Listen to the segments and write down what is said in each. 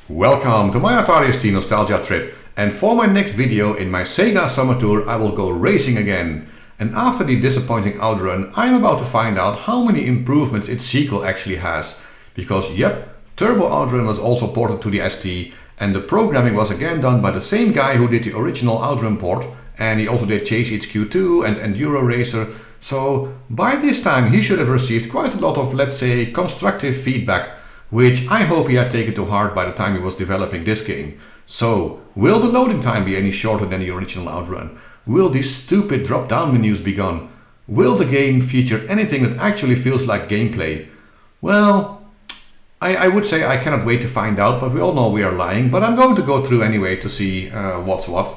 Welcome to my Atari ST nostalgia trip, and for my next video in my Sega summer tour I will go racing again. And after the disappointing outrun, I am about to find out how many improvements its sequel actually has. Because yep, Turbo Outrun was also ported to the ST, and the programming was again done by the same guy who did the original Outrun port, and he also did Chase HQ2 and Enduro Racer. So by this time he should have received quite a lot of, let's say, constructive feedback, which I hope he had taken to heart by the time he was developing this game. So, will the loading time be any shorter than the original Outrun? Will these stupid drop-down menus be gone? Will the game feature anything that actually feels like gameplay? Well, I would say I cannot wait to find out, but we all know we are lying. But I'm going to go through anyway to see what's what.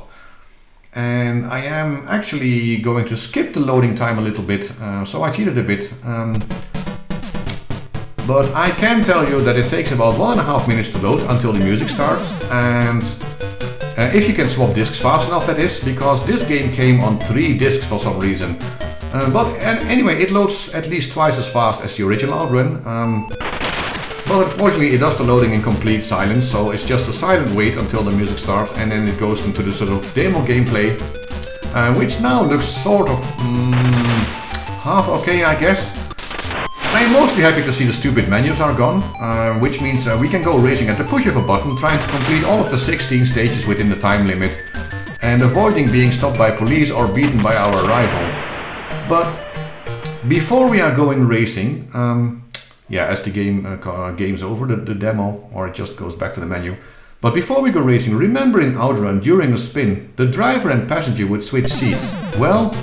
And I am actually going to skip the loading time a little bit, so I cheated a bit. But I can tell you that it takes about 1.5 minutes to load until the music starts, and if you can swap discs fast enough, that is, because this game came on 3 discs for some reason. Anyway, it loads at least twice as fast as the original Outrun. But unfortunately it does the loading in complete silence, so it's just a silent wait until the music starts, and then it goes into the sort of demo gameplay, which now looks sort of half okay, I guess. I am mostly happy to see the stupid menus are gone, which means we can go racing at the push of a button, trying to complete all of the 16 stages within the time limit, and avoiding being stopped by police or beaten by our rival. But before we are going racing, as the game's over, the demo, or it just goes back to the menu. But before we go racing, remember in Outrun, during a spin, the driver and passenger would switch seats. Well,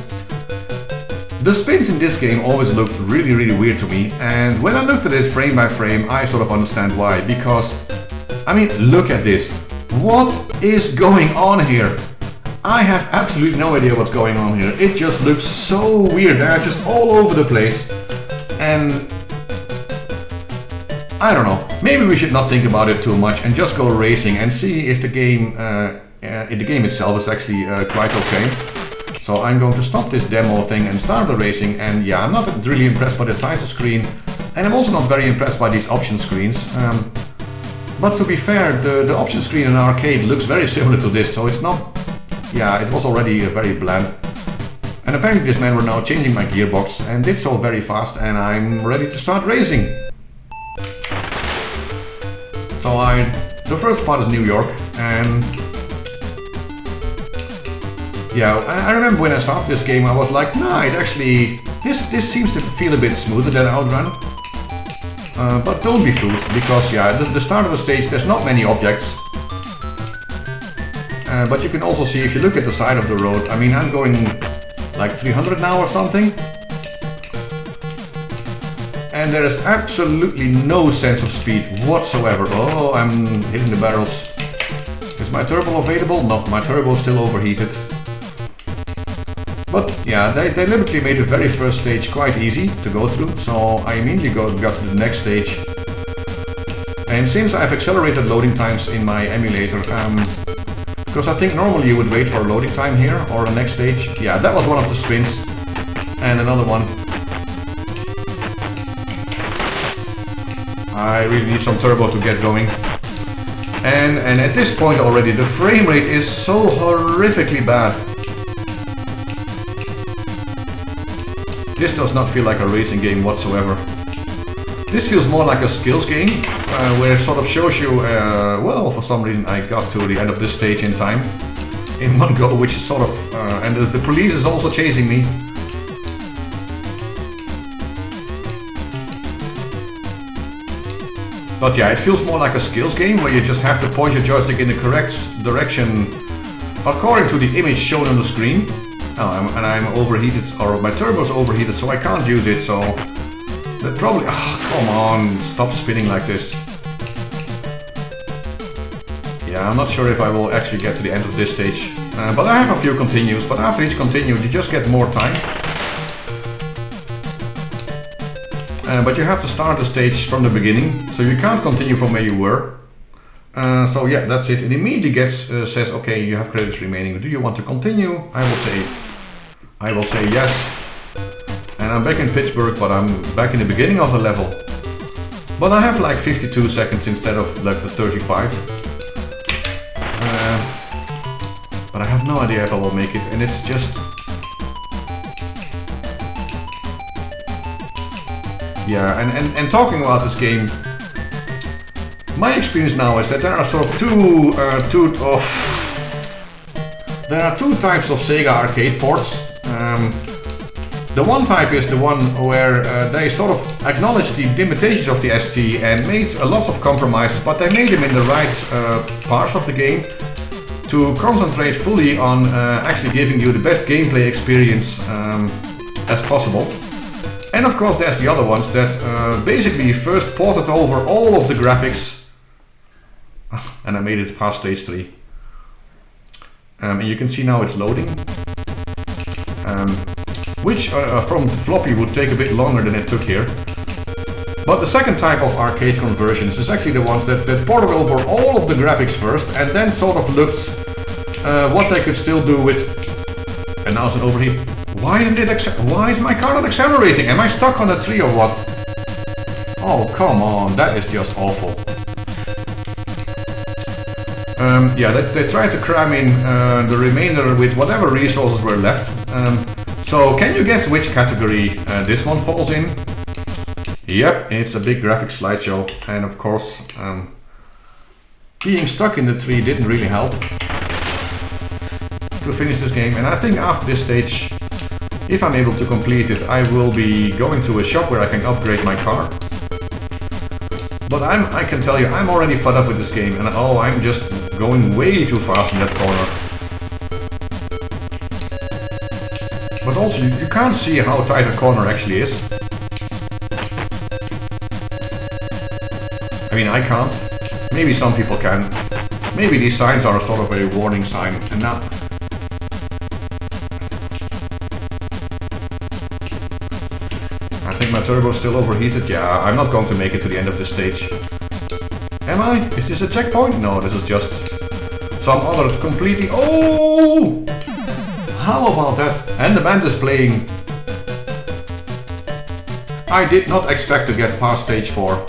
the spins in this game always looked really weird to me, and when I looked at it frame by frame, I sort of understand why. Because, I mean, look at this. What is going on here? I have absolutely no idea what's going on here. It just looks so weird. They're just all over the place. And I don't know. Maybe we should not think about it too much and just go racing and see if the game itself is actually quite okay. So I'm going to stop this demo thing and start the racing, and yeah, I'm not really impressed by the title screen, and I'm also not very impressed by these option screens. But to be fair, the option screen in an arcade looks very similar to this, so it's not... Yeah, it was already very bland. And apparently this man were now changing my gearbox, and did so very fast, and I'm ready to start racing. So the first part is New York, and... Yeah, I remember when I started this game I was like, nah, it actually... This seems to feel a bit smoother than Outrun. But don't be fooled, because yeah, the start of the stage there's not many objects. But you can also see, if you look at the side of the road, I mean, I'm going like 300 now or something. And there is absolutely no sense of speed whatsoever. Oh, I'm hitting the barrels. Is my turbo available? No, my turbo is still overheated. But yeah, they deliberately made the very first stage quite easy to go through, so I immediately got to the next stage. And since I've accelerated loading times in my emulator, because I think normally you would wait for a loading time here, or the next stage. Yeah, that was one of the spins. And another one. I really need some turbo to get going. And at this point already, the frame rate is so horrifically bad. This does not feel like a racing game whatsoever. This feels more like a skills game, where it sort of shows you, well, for some reason I got to the end of this stage in time, in one go, which is sort of, and the police is also chasing me. But yeah, it feels more like a skills game, where you just have to point your joystick in the correct direction according to the image shown on the screen. Oh, and I'm overheated, or my turbo's overheated, so I can't use it, so... That probably... Oh, come on, stop spinning like this. Yeah, I'm not sure if I will actually get to the end of this stage. But I have a few continues, but after each continue you just get more time. But you have to start the stage from the beginning, so you can't continue from where you were. So yeah, that's it. It immediately says, okay, you have credits remaining. Do you want to continue? I will say yes. And I'm back in Pittsburgh, but I'm back in the beginning of the level. But I have like 52 seconds instead of like the 35. But I have no idea if I will make it, and it's just... Yeah, and talking about this game, my experience now is that there are sort of there are two types of Sega arcade ports. The one type is the one where they sort of acknowledged the limitations of the ST and made a lot of compromises, but they made them in the right parts of the game to concentrate fully on actually giving you the best gameplay experience as possible. And of course there's the other ones that basically first ported over all of the graphics, and I made it past stage 3. And you can see now it's loading. Which from floppy would take a bit longer than it took here. But the second type of arcade conversions is actually the ones that ported over all of the graphics first and then sort of looked what they could still do with... And now it's an overheat. Why is my car not accelerating? Am I stuck on a tree or what? Oh, come on, that is just awful. Yeah, they tried to cram in the remainder with whatever resources were left. So, can you guess which category this one falls in? Yep, it's a big graphic slideshow, and of course, being stuck in the tree didn't really help to finish this game. And I think after this stage, if I'm able to complete it, I will be going to a shop where I can upgrade my car. But I can tell you, I'm already fed up with this game, and oh, I'm just going way too fast in that corner. But also, you can't see how tight a corner actually is. I mean, I can't. Maybe some people can. Maybe these signs are a sort of a warning sign, and now... I think my turbo is still overheated. Yeah, I'm not going to make it to the end of this stage. Am I? Is this a checkpoint? No, this is just some other completely... Oh! How about that? And the band is playing. I did not expect to get past stage 4.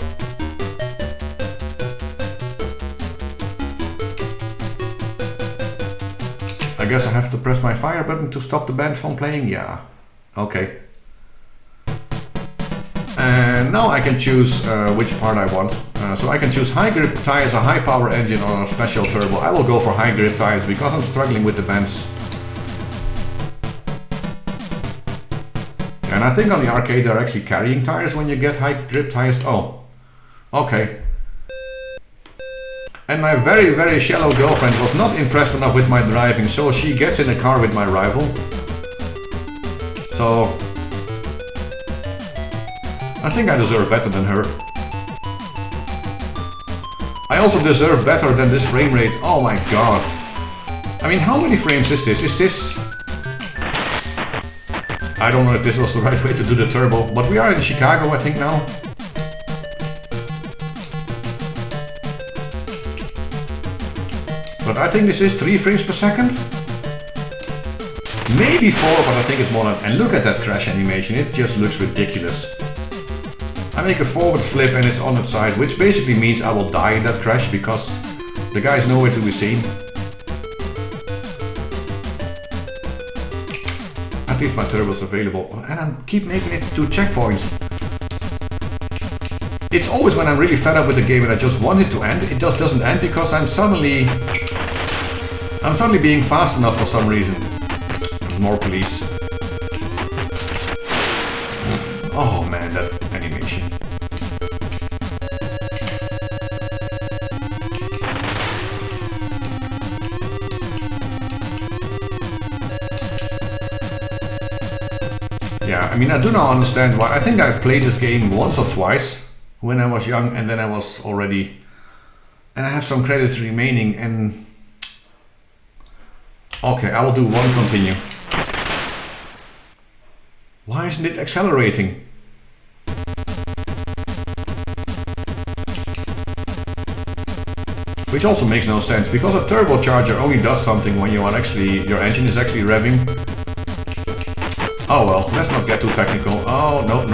I guess I have to press my fire button to stop the band from playing? Yeah. Okay. And now I can choose which part I want. So I can choose high grip tires, a high power engine, or a special turbo. I will go for high grip tires because I'm struggling with the bends. And I think on the arcade they're actually carrying tires when you get high grip tires. Oh, okay. And my very, very shallow girlfriend was not impressed enough with my driving, so she gets in a car with my rival. So... I think I deserve better than her. I also deserve better than this frame rate. Oh my god. I mean, how many frames is this? Is this... I don't know if this was the right way to do the turbo, but we are in Chicago, I think, now. But I think this is 3 frames per second. Maybe 4, but I think it's more than... And look at that crash animation, it just looks ridiculous. I make a forward flip and it's on its side, which basically means I will die in that crash because the guy is nowhere to be seen. At least my turbo is available, and I keep making it to checkpoints. It's always when I'm really fed up with the game and I just want it to end, it just doesn't end because I'm suddenly being fast enough for some reason. More police. Oh man, that animation. Yeah, I mean, I do not understand why. I think I played this game once or twice when I was young, and then I was already... And I have some credits remaining, and... Okay, I will do one continue. Why isn't it accelerating? Which also makes no sense, because a turbocharger only does something when you are actually... your engine is actually revving. Oh well, let's not get too technical. Oh, no.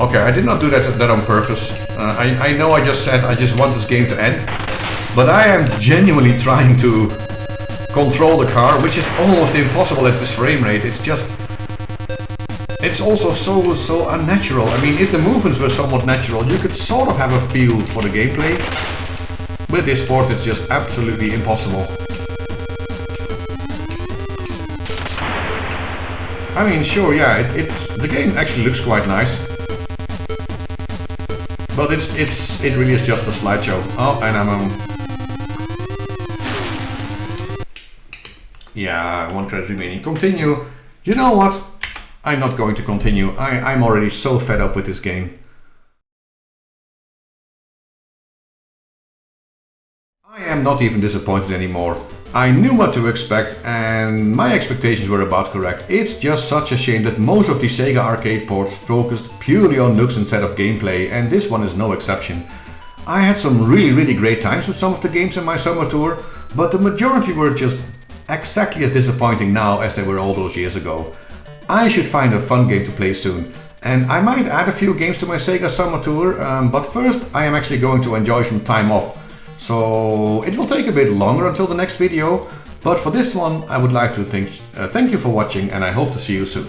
Okay, I did not do that on purpose. I know I just said I just want this game to end, but I am genuinely trying to control the car, which is almost impossible at this frame rate. It's also so unnatural. I mean, if the movements were somewhat natural, you could sort of have a feel for the gameplay. With this port, it's just absolutely impossible. I mean, sure, yeah, the game actually looks quite nice, but it really is just a slideshow. Oh, and I'm yeah, 1 credit remaining. Continue. You know what? I'm not going to continue. I'm already so fed up with this game. I am not even disappointed anymore. I knew what to expect and my expectations were about correct. It's just such a shame that most of the Sega arcade ports focused purely on looks instead of gameplay, and this one is no exception. I had some really great times with some of the games in my summer tour, but the majority were just exactly as disappointing now as they were all those years ago. I should find a fun game to play soon, and I might add a few games to my Sega summer tour, but first I am actually going to enjoy some time off. So it will take a bit longer until the next video, but for this one I would like to thank you for watching, and I hope to see you soon.